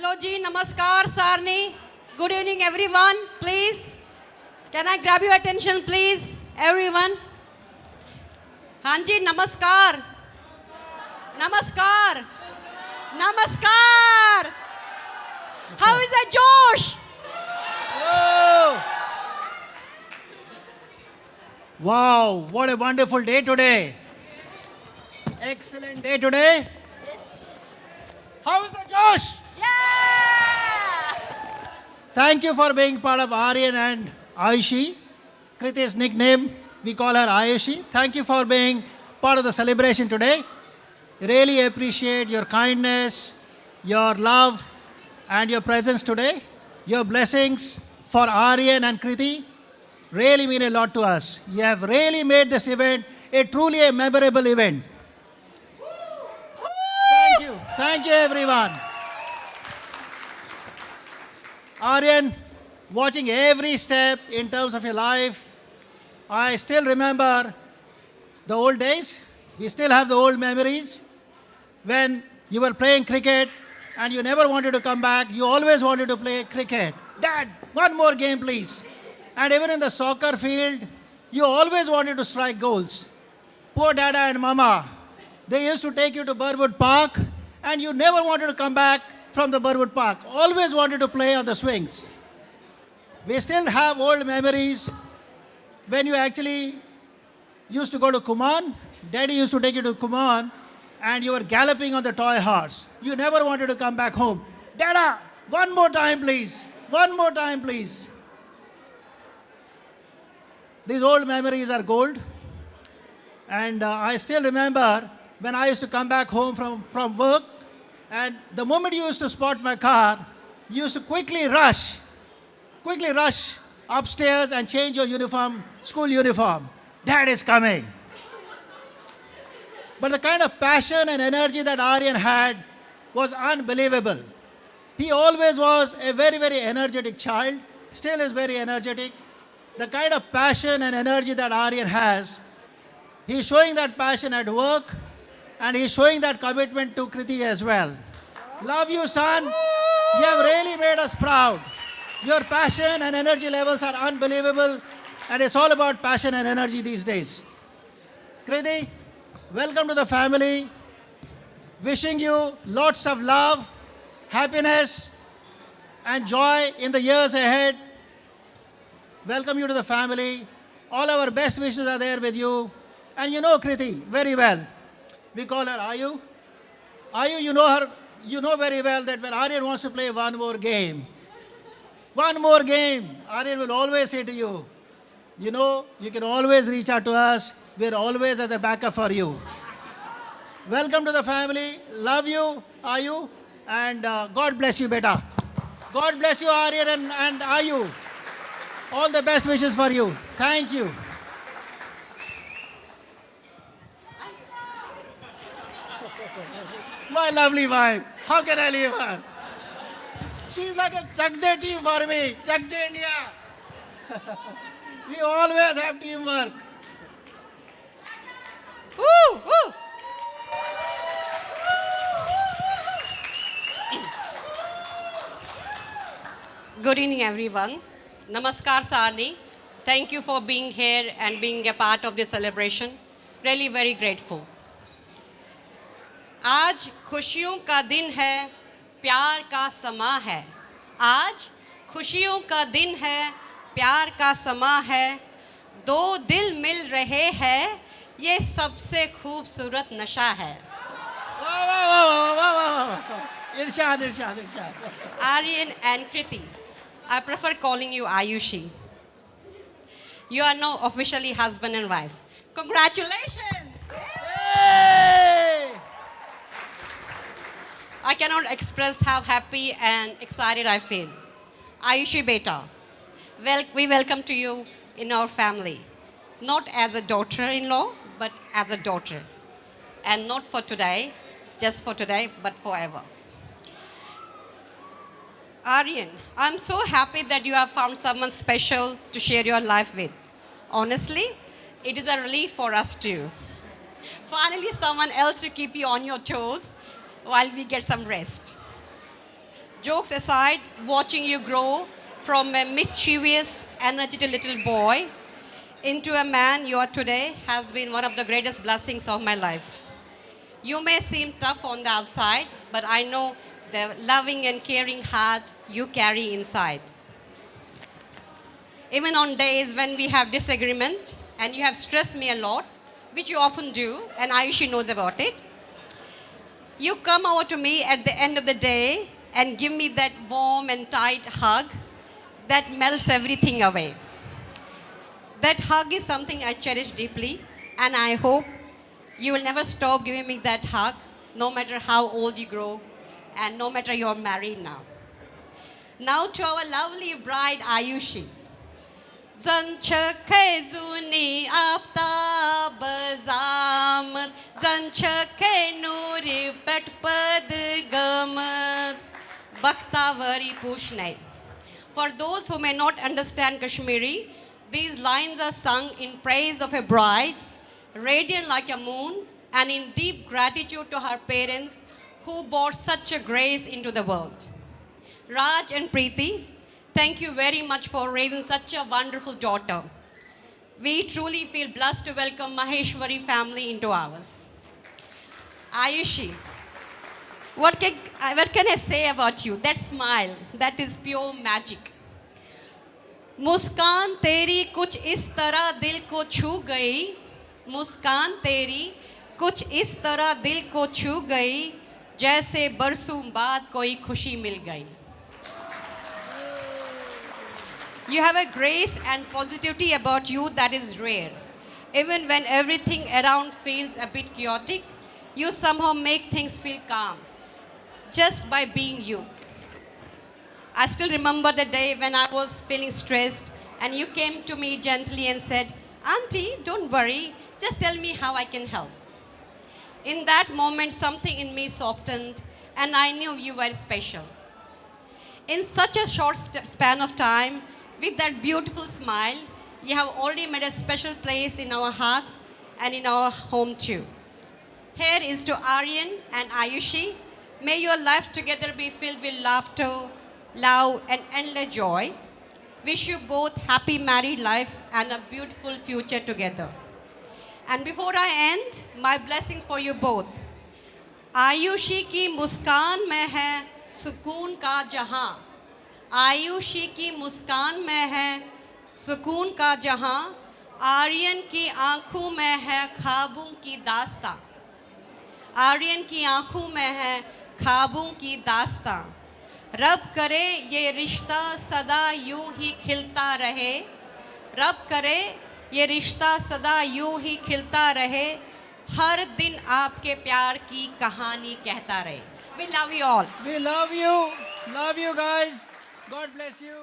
Hello जी, नमस्कार Sarni. Good evening everyone. Please, can I grab your attention please, everyone? हाँ जी, नमस्कार. नमस्कार. नमस्कार. How is the Josh? Whoa! Wow, what a wonderful day today. Excellent day today. Yes. How is the Josh? Yeah. Thank you for being part of Aryan and Ayushi. Kriti's nickname, we call her Ayushi. Thank you for being part of the celebration today. Really appreciate your kindness, your love, and your presence today. Your blessings for Aryan and Kriti really mean a lot to us. You have really made this event a truly a memorable event. Thank you. Thank you, everyone. Aryan, watching every step in terms of your life, I still remember the old days. We still have the old memories when you were playing cricket and you never wanted to come back. You always wanted to play cricket. Dad, one more game, please. And even in the soccer field, you always wanted to strike goals. Poor Dada and Mama, they used to take you to Burwood Park and you never wanted to come back from the Burwood Park. Always wanted to play on the swings. We still have old memories when you actually used to go to Kuman. Daddy used to take you to Kuman and you were galloping on the toy horse. You never wanted to come back home. Dada, one more time, please. One more time, please. These old memories are gold. And I still remember when I used to come back home from work, and the moment you used to spot my car, you used to quickly rush upstairs and change your uniform, school uniform. Dad is coming. But the kind of passion and energy that Aryan had was unbelievable. He always was a very, very energetic child, still is very energetic. The kind of passion and energy that Aryan has, he's showing that passion at work and he's showing that commitment to Kriti as well. Love you, son. You have really made us proud. Your passion and energy levels are unbelievable, and it's all about passion and energy these days. Kriti, welcome to the family. Wishing you lots of love, happiness, and joy in the years ahead. Welcome you to the family. All our best wishes are there with you. And you know Kriti very well. We call her Ayu. Ayu, you know her. You know very well that when Aryan wants to play one more game, Aryan will always say to you, you know, you can always reach out to us. We're always as a backup for you. Welcome to the family. Love you, Ayu. And God bless you, beta. God bless you, Aryan and Ayu. All the best wishes for you. Thank you. My lovely wife. How can I leave her? She's like a Chak De team for me. Chak De India. We always have teamwork. Woo, woo. Good evening, everyone. Namaskar, Sarni. Thank you for being here and being a part of this celebration. Really very grateful. आज खुशियों का दिन है, प्यार का समा है. आज खुशियों का दिन है, प्यार का समा है. दो दिल मिल रहे हैं, ये सबसे खूबसूरत नशा है. Wow, wow, wow, wow, wow, wow. Irshad. Aryan and Kriti, I prefer calling you Ayushi. You are now officially husband and wife. Congratulations! Hey! I cannot express how happy and excited I feel. Ayushi beta, we welcome to you in our family. Not as a daughter-in-law, but as a daughter. And not for today, just for today, but forever. Aryan, I'm so happy that you have found someone special to share your life with. Honestly, it is a relief for us too. Finally, someone else to keep you on your toes while we get some rest. Jokes aside, watching you grow from a mischievous, energetic little boy into a man you are today has been one of the greatest blessings of my life. You may seem tough on the outside, but I know the loving and caring heart you carry inside. Even on days when we have disagreement and you have stressed me a lot, which you often do, and Ayushi knows about it, you come over to me at the end of the day and give me that warm and tight hug that melts everything away. That hug is something I cherish deeply, and I hope you will never stop giving me that hug, no matter how old you grow and no matter you're married now. Now to our lovely bride Ayushi. Zan chakhe zuni aftab zamad, zan chakhe nuri patpad gamaz, baktavari pushnai. For those who may not understand Kashmiri, these lines are sung in praise of a bride, radiant like a moon, and in deep gratitude to her parents who brought such a grace into the world. Raj and Preeti, thank you very much for raising such a wonderful daughter. We truly feel blessed to welcome Maheshwari family into ours. Ayushi, what can I say about you? That smile, that is pure magic. मुस्कान तेरी कुछ इस तरह दिल को छू गई, मुस्कान तेरी कुछ इस तरह दिल को छू गई, जैसे बरसों बाद कोई खुशी मिल गई. You have a grace and positivity about you that is rare. Even when everything around feels a bit chaotic, you somehow make things feel calm just by being you. I still remember the day when I was feeling stressed and you came to me gently and said, Auntie, don't worry, just tell me how I can help. In that moment, something in me softened and I knew you were special. In such a short span of time, with that beautiful smile, you have already made a special place in our hearts and in our home too. Here is to Aryan and Ayushi. May your life together be filled with laughter, love, and endless joy. Wish you both happy married life and a beautiful future together. And before I end, my blessings for you both. Ayushi की मुस्कान में है सुकून का जहां, आयुषी की मुस्कान में है सुकून का जहां, आर्यन की आंखों में है ख्वाबों की दास्तां, आर्यन की आंखों में है ख्वाबों की दास्तां. रब करे ये रिश्ता सदा यूं ही खिलता रहे, रब करे ये रिश्ता सदा यूं ही खिलता रहे, हर दिन आपके प्यार की कहानी कहता रहे. We love you all. We love you. Love you guys. God bless you.